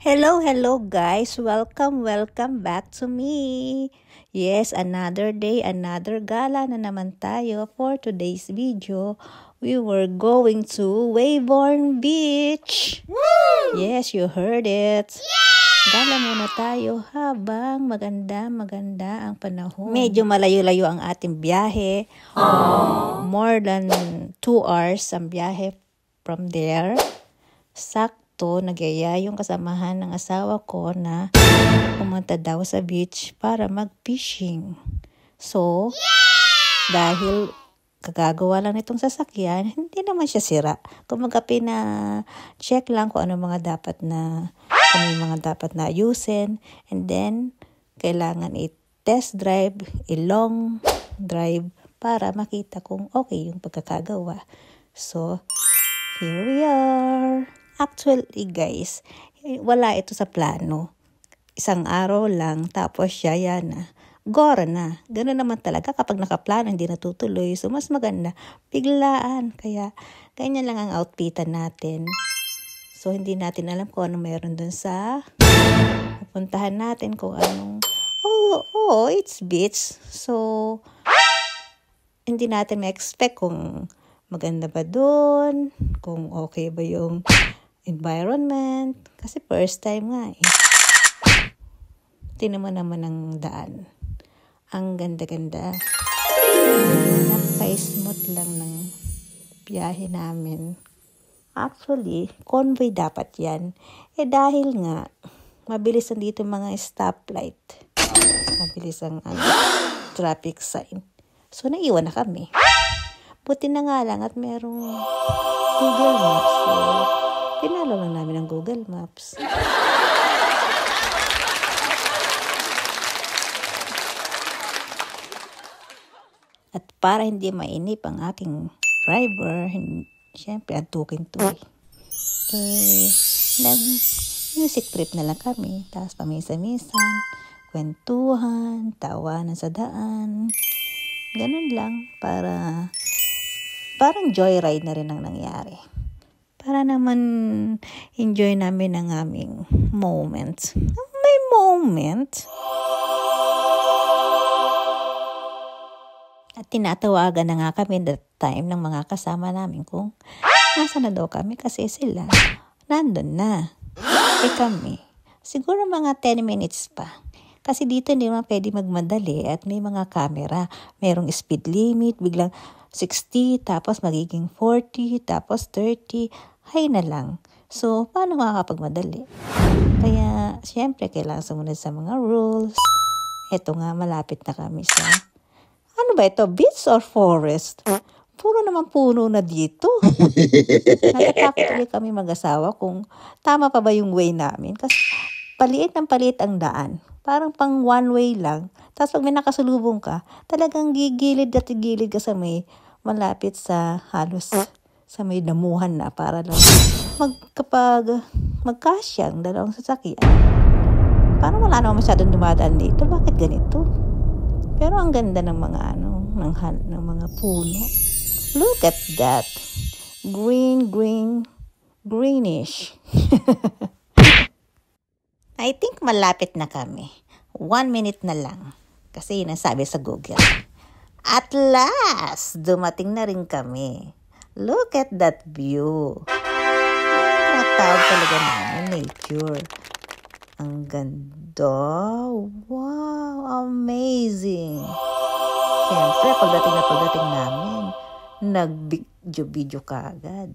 Hello guys. Welcome back to me. Yes, another day, another gala na naman tayo. For today's video, we were going to Weybourne Beach. Woo! Yes, you heard it. Yeah! Gala muna tayo habang maganda ang panahon. Medyo malayo-layo ang ating biyahe. More than 2 hours ang biyahe from there. Nagyaya yung kasamahan ng asawa ko na pumunta daw sa beach para mag-fishing. So, dahil kagagawa lang itong sasakyan, hindi naman siya sira. Kumaga check lang kung ano kung may mga dapat na ayusin. And then, kailangan i-test drive, i-long drive para makita kung okay yung pagkakagawa. So, here we are. Actually guys, wala ito sa plano. Isang araw lang, tapos yan na. Gora na. Ganun naman talaga kapag nakaplano, hindi natutuloy. So, mas maganda. Biglaan. Kaya, ganyan lang ang outfitan natin. So, hindi natin alam kung ano meron dun sa pupuntahan natin. Kung anong, it's beach. So, hindi natin ma-expect kung maganda ba dun, kung okay ba yung environment. Kasi first time nga eh. Tingnan mo naman ang daan. Ang ganda-ganda. Napaka-smooth lang ng biyahe namin. Actually, convoy dapat yan. Dahil nga, mabilis ang dito mga stoplight. Mabilis ang traffic sign. So, naiwan na kami. Buti na nga lang at merong Google Maps. So, pinalo lang namin ang Google Maps. At para hindi mainip ang aking driver, siyempre antukin-tuloy. Nag-music trip na lang kami. Tapos paminsan-minsan, kwentuhan, tawanan sa daan. Ganun lang para parang joyride na rin ang nangyari. Para naman enjoy namin ang aming moment. May moment. At tinatawagan na nga kami that time ng mga kasama namin kung nasa na daw kami kasi sila nandun na. Kami, siguro mga 10 minutes pa. Kasi dito hindi naman pwede magmadali at may mga camera. Merong speed limit, biglang 60, tapos magiging 40, tapos 30, hay na lang. So, paano makakapagmadali? Kaya, syempre, kailangan sumunod sa mga rules. Eto nga, malapit na kami sa, ano ba ito, beach or forest? Puro naman puno na dito. Natatakot ulit kami mag-asawa kung tama pa ba yung way namin. Kasi paliit ang daan. Parang pang one way lang. Tapos pag may nakasulubong ka, talagang gigilid ka sa may malapit sa halos sa may damuhan na para lang kapag magkasya ang dalawang sasakyan. Parang wala naman masyadong dumadaan dito. Bakit ganito? Pero ang ganda ng mga ng mga puno. Look at that. Greenish. I think malapit na kami. 1 minute na lang. Kasi yun ang sabi sa Google. At last, dumating na rin kami. Look at that view. Natawag talaga namin nature. Ang ganda. Wow, amazing. Siyempre, pagdating namin, nag-video kaagad.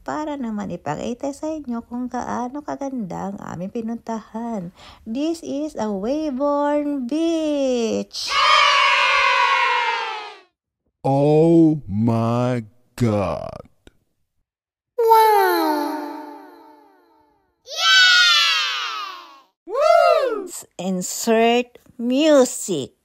Para naman ipakita sa inyo kung gaano kaganda ang aming pinuntahan. This is a Weybourne Beach. Oh my God. Wow! Yeah! Woo! Insert music.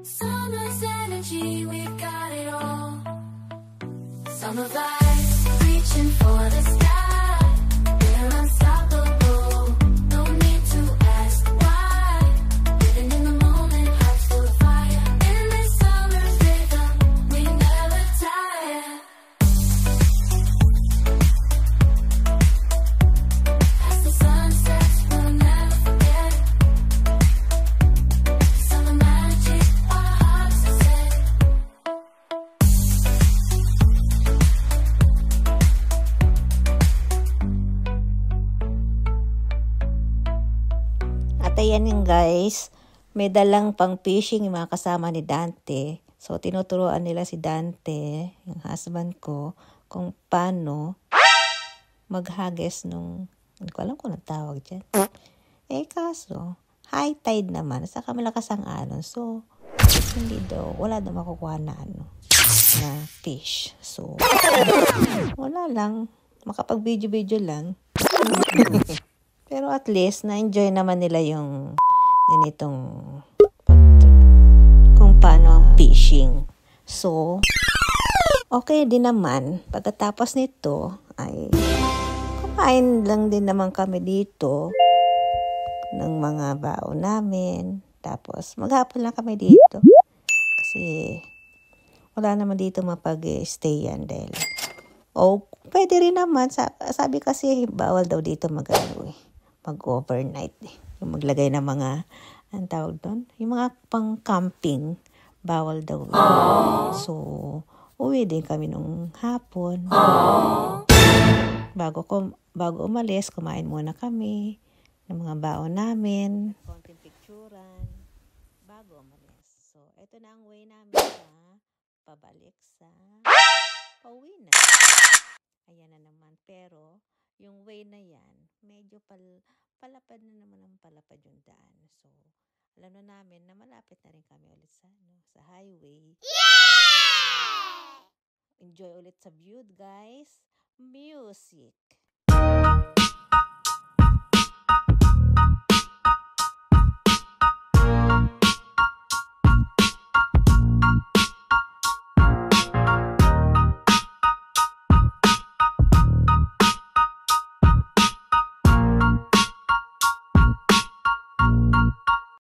Summer's energy, we got it all. Summer vibes, reaching for the sky. We're unstoppable, no need to ask why. Living in the moment, hearts full of fire. In this summer's rhythm, we never tire. As the sun sets, we'll never forget. Summer magic, our hearts are set. At ayan yung guys, may dalang pang fishing yung mga kasama ni Dante. So, tinuturuan nila si Dante, yung husband ko, kung paano maghagis nung, hindi ko alam kung anong tawag dyan. Kaso, high tide naman, saka malakas ang alon. So, hindi daw, wala daw makukuha na na fish. So, wala lang, makapag-video-video lang. Pero at least, na-enjoy naman nila yung ganitong kung paano ang fishing. So, okay din naman. Pagkatapos nito, ay kumain lang din naman kami dito ng mga baon namin. Tapos, maghapon lang kami dito. Kasi, wala naman dito mapag-stay yan dahil pwede rin naman. Sabi kasi, bawal daw dito mag-overnight. Yung maglagay ng mga, anong tawag doon? Yung mga pang-camping, bawal daw. So, uwi din kami nung hapon. Bago umalis, kumain muna kami ng mga baon namin. Konting picturan, bago umalis. So, ito na ang way namin na pabalik sa pauwi na. Ayan na naman. Pero, yung way na yan, medyo palapad na naman ang palapad yung daan. So, alam na namin na malapit na rin kami ulit sa highway. Yeah! Enjoy ulit sa view, guys. Music.